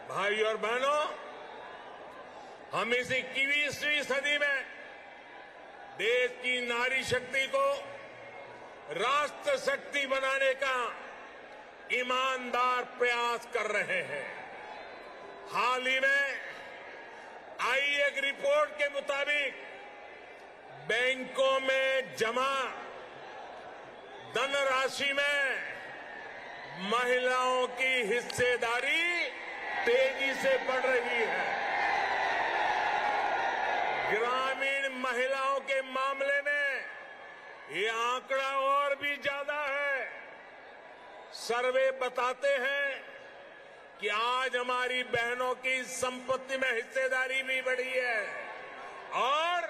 भाई और बहनों, हम इस 21वीं सदी में देश की नारी शक्ति को राष्ट्र शक्ति बनाने का ईमानदार प्रयास कर रहे हैं। हाल ही में आई एक रिपोर्ट के मुताबिक बैंकों में जमा धनराशि में महिलाओं की हिस्सेदारी तेजी से बढ़ रही है। ग्रामीण महिलाओं के मामले में ये आंकड़ा और भी ज्यादा है। सर्वे बताते हैं कि आज हमारी बहनों की संपत्ति में हिस्सेदारी भी बढ़ी है और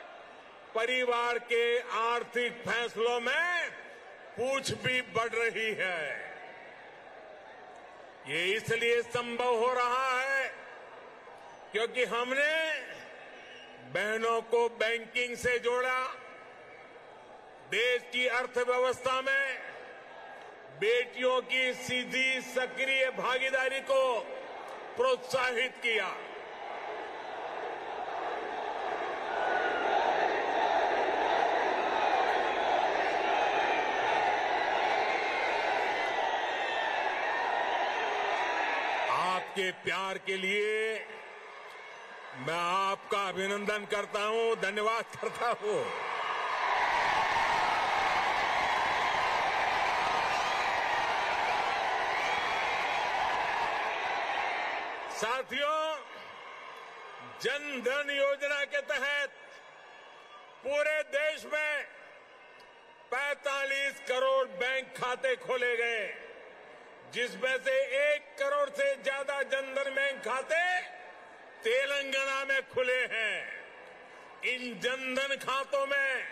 परिवार के आर्थिक फैसलों में पूछ भी बढ़ रही है। ये इसलिए संभव हो रहा है क्योंकि हमने बहनों को बैंकिंग से जोड़ा, देश की अर्थव्यवस्था में बेटियों की सीधी सक्रिय भागीदारी को प्रोत्साहित किया। आपके प्यार के लिए मैं आपका अभिनंदन करता हूं, धन्यवाद करता हूं। साथियों, जन धन योजना के तहत पूरे देश में 45 करोड़ बैंक खाते खोले गए, जिसमें से 1 करोड़ से ज्यादा जन धन बैंक खाते तेलंगाना में खुले हैं। इन जन धन खातों में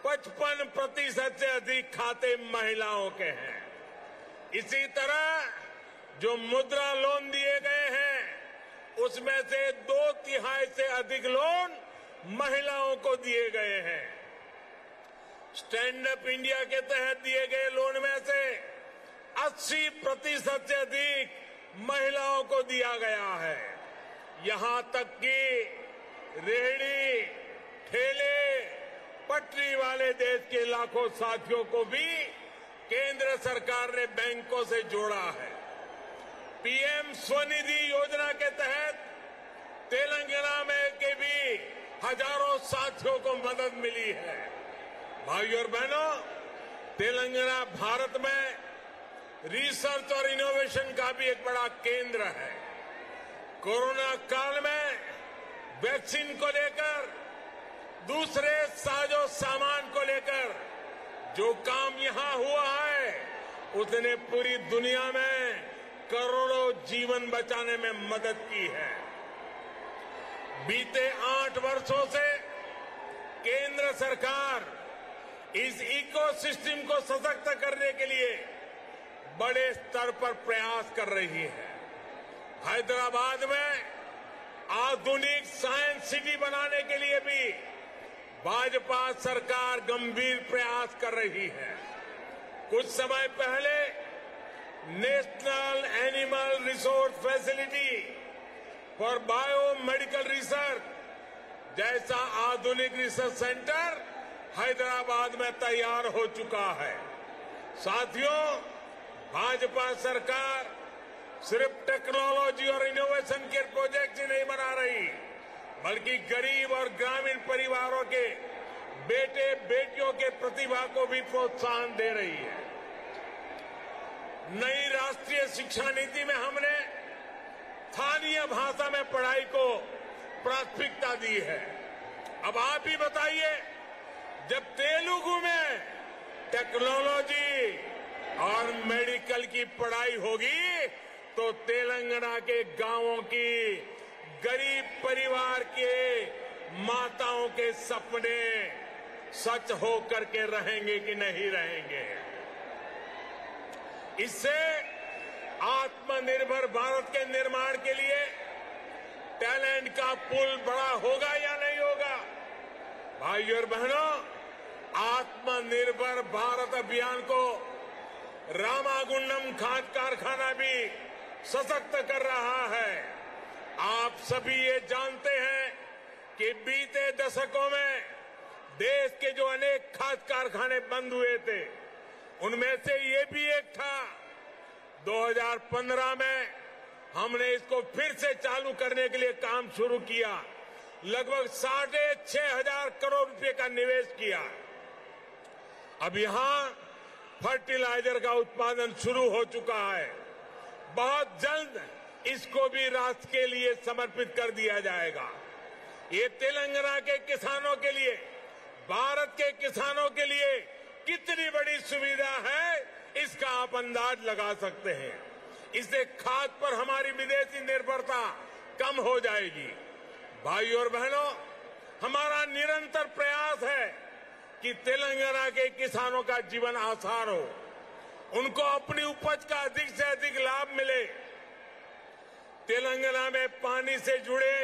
55% से अधिक खाते महिलाओं के हैं। इसी तरह जो मुद्रा लोन दिए गए हैं उसमें से 2/3 से अधिक लोन महिलाओं को दिए गए हैं। स्टैंड अप इंडिया के तहत दिए गए लोन में से 80% से अधिक महिलाओं को दिया गया है। यहां तक कि रेहड़ी, ठेले, पटरी वाले देश के लाखों साथियों को भी केंद्र सरकार ने बैंकों से जोड़ा है। पीएम स्वनिधि योजना के तहत तेलंगाना में के भी हजारों साथियों को मदद मिली है। भाइयों और बहनों, तेलंगाना भारत में रिसर्च और इनोवेशन का भी एक बड़ा केंद्र है। कोरोना काल में वैक्सीन को लेकर, दूसरे साजो सामान को लेकर जो काम यहां हुआ है उसने पूरी दुनिया में करोड़ों जीवन बचाने में मदद की है। बीते 8 वर्षों से केंद्र सरकार इस इकोसिस्टम को सशक्त करने के लिए बड़े स्तर पर प्रयास कर रही है। हैदराबाद में आधुनिक साइंस सिटी बनाने के लिए भी भाजपा सरकार गंभीर प्रयास कर रही है। कुछ समय पहले national animal resource facility for biomedical research जैसा आधुनिक रिसर्च सेंटर हैदराबाद में तैयार हो चुका है। साथियों, भाजपा सरकार सिर्फ टेक्नोलॉजी और इनोवेशन के प्रोजेक्ट ही नहीं बना रही, बल्कि गरीब और ग्रामीण परिवारों के बेटे बेटियों के प्रतिभा को भी प्रोत्साहन दे रही है। नई राष्ट्रीय शिक्षा नीति में हमने स्थानीय भाषा में पढ़ाई को प्राथमिकता दी है। अब आप ही बताइए, जब तेलुगु में टेक्नोलॉजी और मेडिकल की पढ़ाई होगी तो तेलंगाना के गांवों की गरीब परिवार के माताओं के सपने सच होकर के रहेंगे कि नहीं रहेंगे। इससे आत्मनिर्भर भारत के निर्माण के लिए टैलेंट का पुल बड़ा होगा या नहीं होगा? भाइयों और बहनों, आत्मनिर्भर भारत अभियान को रामागुंडम खाद कारखाना भी सशक्त कर रहा है। सभी ये जानते हैं कि बीते दशकों में देश के जो अनेक खाद कारखाने बंद हुए थे, उनमें से ये भी एक था। 2015 में हमने इसको फिर से चालू करने के लिए काम शुरू किया। लगभग 6,500 करोड़ रुपए का निवेश किया। अब यहां फर्टिलाइजर का उत्पादन शुरू हो चुका है। बहुत जल्द इसको भी राष्ट्र के लिए समर्पित कर दिया जाएगा। ये तेलंगाना के किसानों के लिए, भारत के किसानों के लिए कितनी बड़ी सुविधा है, इसका आप अंदाज लगा सकते हैं। इससे खाद पर हमारी विदेशी निर्भरता कम हो जाएगी। भाइयों और बहनों, हमारा निरंतर प्रयास है कि तेलंगाना के किसानों का जीवन आसान हो, उनको अपनी उपज का अधिक से अधिक लाभ मिले। तेलंगाना में पानी से जुड़े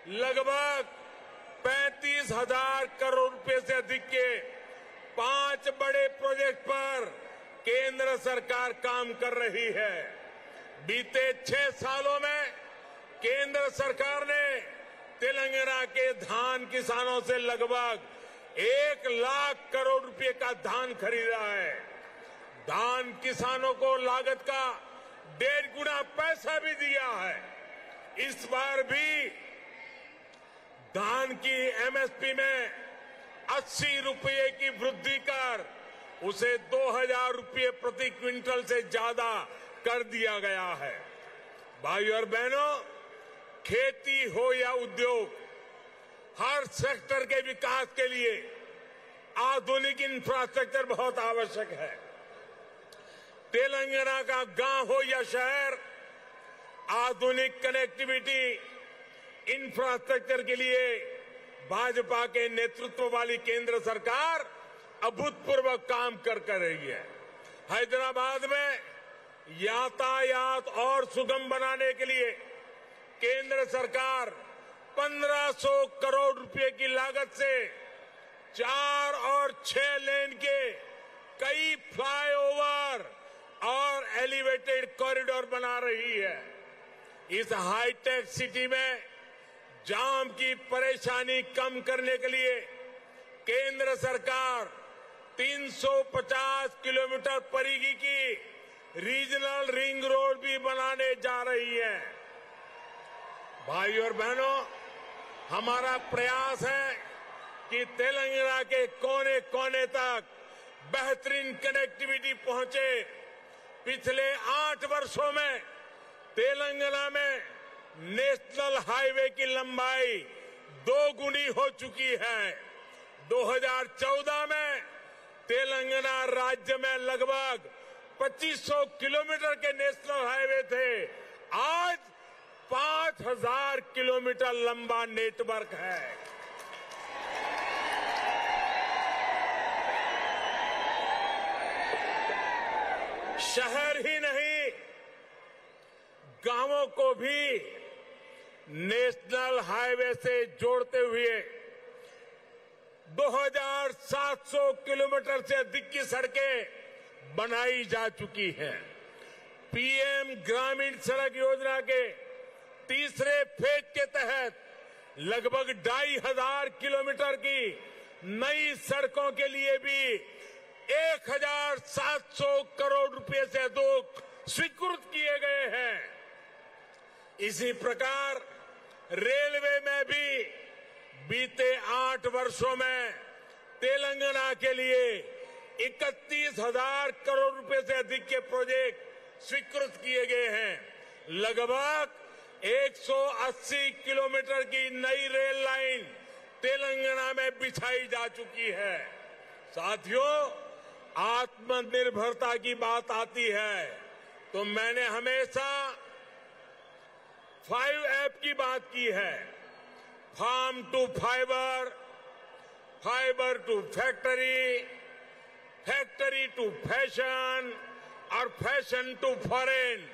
लगभग 35,000 करोड़ रुपए से अधिक के 5 बड़े प्रोजेक्ट पर केंद्र सरकार काम कर रही है। बीते 6 सालों में केंद्र सरकार ने तेलंगाना के धान किसानों से लगभग 1 लाख करोड़ रुपए का धान खरीदा है। धान किसानों को लागत का 1.5 गुना पैसा भी दिया है। इस बार भी धान की एमएसपी में 80 रुपये की वृद्धि कर उसे 2,000 रुपये प्रति क्विंटल से ज्यादा कर दिया गया है। भाइयों और बहनों, खेती हो या उद्योग, हर सेक्टर के विकास के लिए आधुनिक इंफ्रास्ट्रक्चर बहुत आवश्यक है। तेलंगाना का गांव हो या शहर, आधुनिक कनेक्टिविटी इंफ्रास्ट्रक्चर के लिए भाजपा के नेतृत्व वाली केंद्र सरकार अभूतपूर्व काम कर रही है। हैदराबाद में यातायात और सुगम बनाने के लिए केंद्र सरकार 1,500 करोड़ रुपए की लागत से 4 और 6 लेन के कई फ्लाईओवर और एलिवेटेड कॉरिडोर बना रही है। इस हाईटेक सिटी में जाम की परेशानी कम करने के लिए केंद्र सरकार 350 किलोमीटर परिधि की रीजनल रिंग रोड भी बनाने जा रही है। भाइयों और बहनों, हमारा प्रयास है कि तेलंगाना के कोने कोने तक बेहतरीन कनेक्टिविटी पहुंचे। पिछले 8 वर्षों में तेलंगाना में नेशनल हाईवे की लंबाई 2 गुनी हो चुकी है। 2014 में तेलंगाना राज्य में लगभग 2500 किलोमीटर के नेशनल हाईवे थे। आज 5,000 किलोमीटर लंबा नेटवर्क है। शहर ही नहीं, गांवों को भी नेशनल हाईवे से जोड़ते हुए 2,700 किलोमीटर से अधिक की सड़कें बनाई जा चुकी हैं। पीएम ग्रामीण सड़क योजना के तीसरे फेज के तहत लगभग 2,500 किलोमीटर की नई सड़कों के लिए भी 1,700 करोड़ रुपए से अधिक स्वीकृत किए गए हैं। इसी प्रकार रेलवे में भी बीते 8 वर्षों में तेलंगाना के लिए 31,000 करोड़ रुपए से अधिक के प्रोजेक्ट स्वीकृत किए गए हैं। लगभग 180 किलोमीटर की नई रेल लाइन तेलंगाना में बिछाई जा चुकी है। साथियों, आत्मनिर्भरता की बात आती है तो मैंने हमेशा 5F की बात की है। Farm to fibre, fibre to factory, factory to fashion और फैशन टू फॉरेन।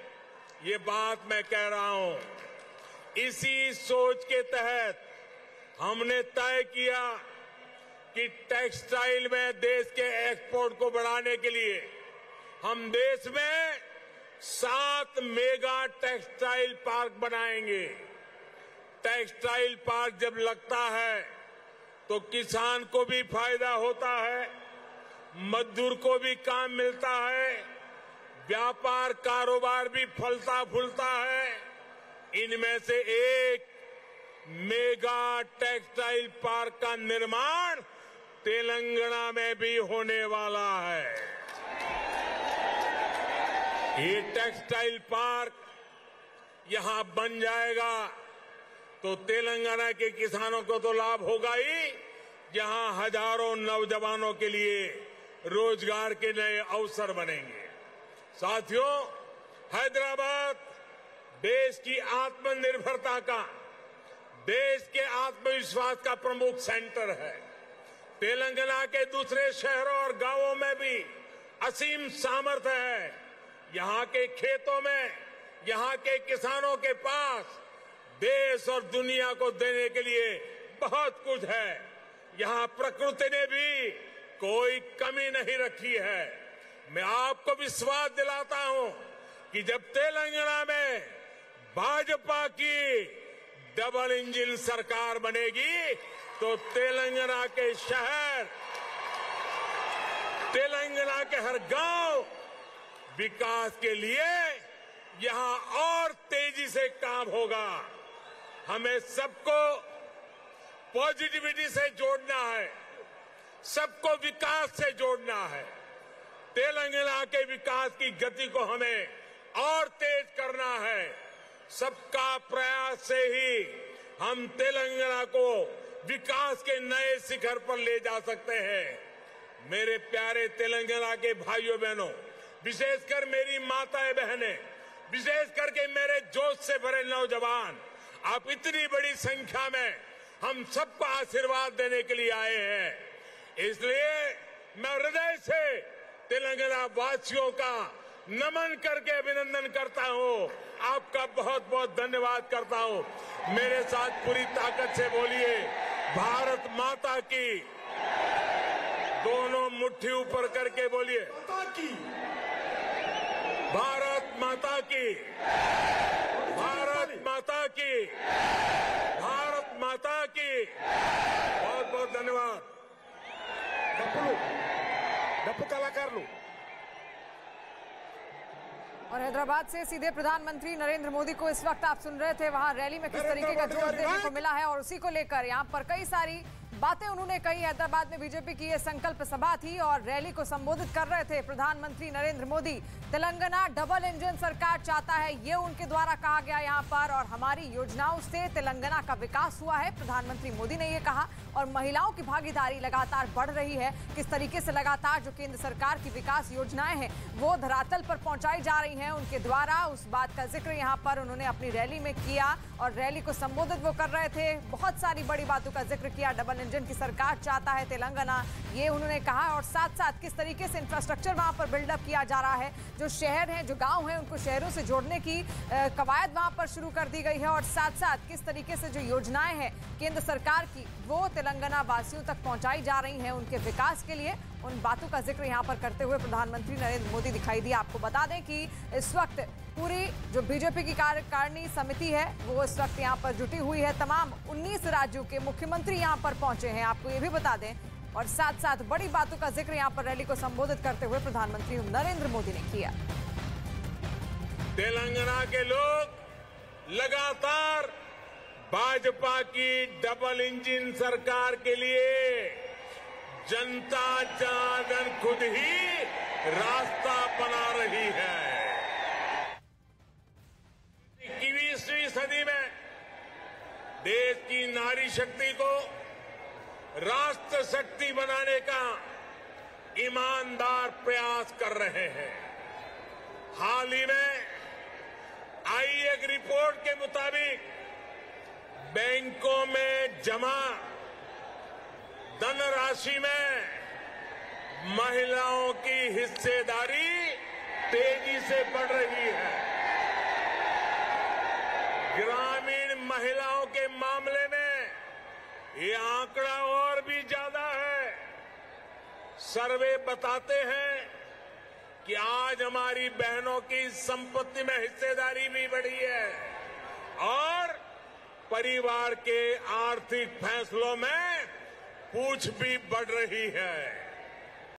ये बात मैं कह रहा हूं। इसी सोच के तहत हमने तय किया कि टेक्सटाइल में देश के एक्सपोर्ट को बढ़ाने के लिए हम देश में 7 मेगा टेक्सटाइल पार्क बनाएंगे। टेक्सटाइल पार्क जब लगता है तो किसान को भी फायदा होता है, मजदूर को भी काम मिलता है, व्यापार कारोबार भी फलता फूलता है। इनमें से एक मेगा टेक्सटाइल पार्क का निर्माण तेलंगाना में भी होने वाला है। ये टेक्सटाइल पार्क यहां बन जाएगा तो तेलंगाना के किसानों को तो लाभ होगा ही, जहां हजारों नौजवानों के लिए रोजगार के नए अवसर बनेंगे। साथियों, हैदराबाद देश की आत्मनिर्भरता का, देश के आत्मविश्वास का प्रमुख सेंटर है। तेलंगाना के दूसरे शहरों और गांवों में भी असीम सामर्थ्य है। यहां के खेतों में, यहां के किसानों के पास देश और दुनिया को देने के लिए बहुत कुछ है। यहां प्रकृति ने भी कोई कमी नहीं रखी है। मैं आपको विश्वास दिलाता हूं कि जब तेलंगाना में भाजपा की डबल इंजन सरकार बनेगी तो तेलंगाना के शहर, तेलंगाना के हर गांव विकास के लिए यहां और तेजी से काम होगा। हमें सबको पॉजिटिविटी से जोड़ना है, सबको विकास से जोड़ना है। तेलंगाना के विकास की गति को हमें और तेज करना है। सबका प्रयास से ही हम तेलंगाना को विकास के नए शिखर पर ले जा सकते हैं। मेरे प्यारे तेलंगाना के भाइयों बहनों, विशेषकर मेरी माताएं बहनें, विशेष करके मेरे जोश से भरे नौजवान, आप इतनी बड़ी संख्या में हम सबको आशीर्वाद देने के लिए आए हैं। इसलिए मैं हृदय से तेलंगाना वासियों का नमन करके अभिनंदन करता हूं। आपका बहुत बहुत धन्यवाद करता हूं। मेरे साथ पूरी ताकत से बोलिए, भारत माता की। दोनों मुट्ठी ऊपर करके बोलिए, भारत माता की, भारत माता की, भारत माता की। बहुत बहुत धन्यवाद। डप्पू कलाकारलू। और हैदराबाद से सीधे प्रधानमंत्री नरेंद्र मोदी को इस वक्त आप सुन रहे थे, वहां रैली में किस तरीके का जोश देखने को मिला है और उसी को लेकर यहां पर कई सारी बातें उन्होंने कही। हैदराबाद में बीजेपी की ये संकल्प सभा थी और रैली को संबोधित कर रहे थे प्रधानमंत्री नरेंद्र मोदी। तेलंगाना डबल इंजन सरकार चाहता है, ये उनके द्वारा कहा गया यहाँ पर, और हमारी योजनाओं से तेलंगाना का विकास हुआ है, प्रधानमंत्री मोदी ने ये कहा। और महिलाओं की भागीदारी लगातार बढ़ रही है। किस तरीके से लगातार जो केंद्र सरकार की विकास योजनाएं हैं वो धरातल पर पहुंचाई जा रही हैं उनके द्वारा, उस बात का जिक्र यहाँ पर उन्होंने अपनी रैली में किया और रैली को संबोधित वो कर रहे थे। बहुत सारी बड़ी बातों का जिक्र किया। डबल इंजन की सरकार चाहता है तेलंगाना, ये उन्होंने कहा। और साथ साथ किस तरीके से इंफ्रास्ट्रक्चर वहां पर बिल्डअप किया जा रहा है, जो शहर हैं, जो गांव हैं, उनको शहरों से जोड़ने की कवायद वहां पर शुरू कर दी गई है। और साथ साथ किस तरीके से जो योजनाएं हैं केंद्र सरकार की वो तेलंगाना वासियों तक पहुंचाई जा रही हैं उनके विकास के लिए, उन बातों का जिक्र यहां पर करते हुए प्रधानमंत्री नरेंद्र मोदी दिखाई दिए। आपको बता दें कि इस वक्त पूरी जो बीजेपी की कार्यकारिणी समिति है वो इस वक्त यहां पर जुटी हुई है। तमाम 19 राज्यों के मुख्यमंत्री यहां पर पहुंचे हैं, आपको ये भी बता दें। और साथ साथ बड़ी बातों का जिक्र यहां पर रैली को संबोधित करते हुए प्रधानमंत्री नरेंद्र मोदी ने किया। तेलंगाना के लोग लगातार भाजपा की डबल इंजन सरकार के लिए जनता जनार्दन खुद ही रास्ता बना रही है। 21वीं सदी में देश की नारी शक्ति को राष्ट्र शक्ति बनाने का ईमानदार प्रयास कर रहे हैं। हाल ही में आई एक रिपोर्ट के मुताबिक बैंकों में जमा धनराशि में महिलाओं की हिस्सेदारी तेजी से बढ़ रही है। ग्रामीण महिलाओं के मामले में ये आंकड़ा और भी ज्यादा है। सर्वे बताते हैं कि आज हमारी बहनों की संपत्ति में हिस्सेदारी भी बढ़ी है और परिवार के आर्थिक फैसलों में पूछ भी बढ़ रही है।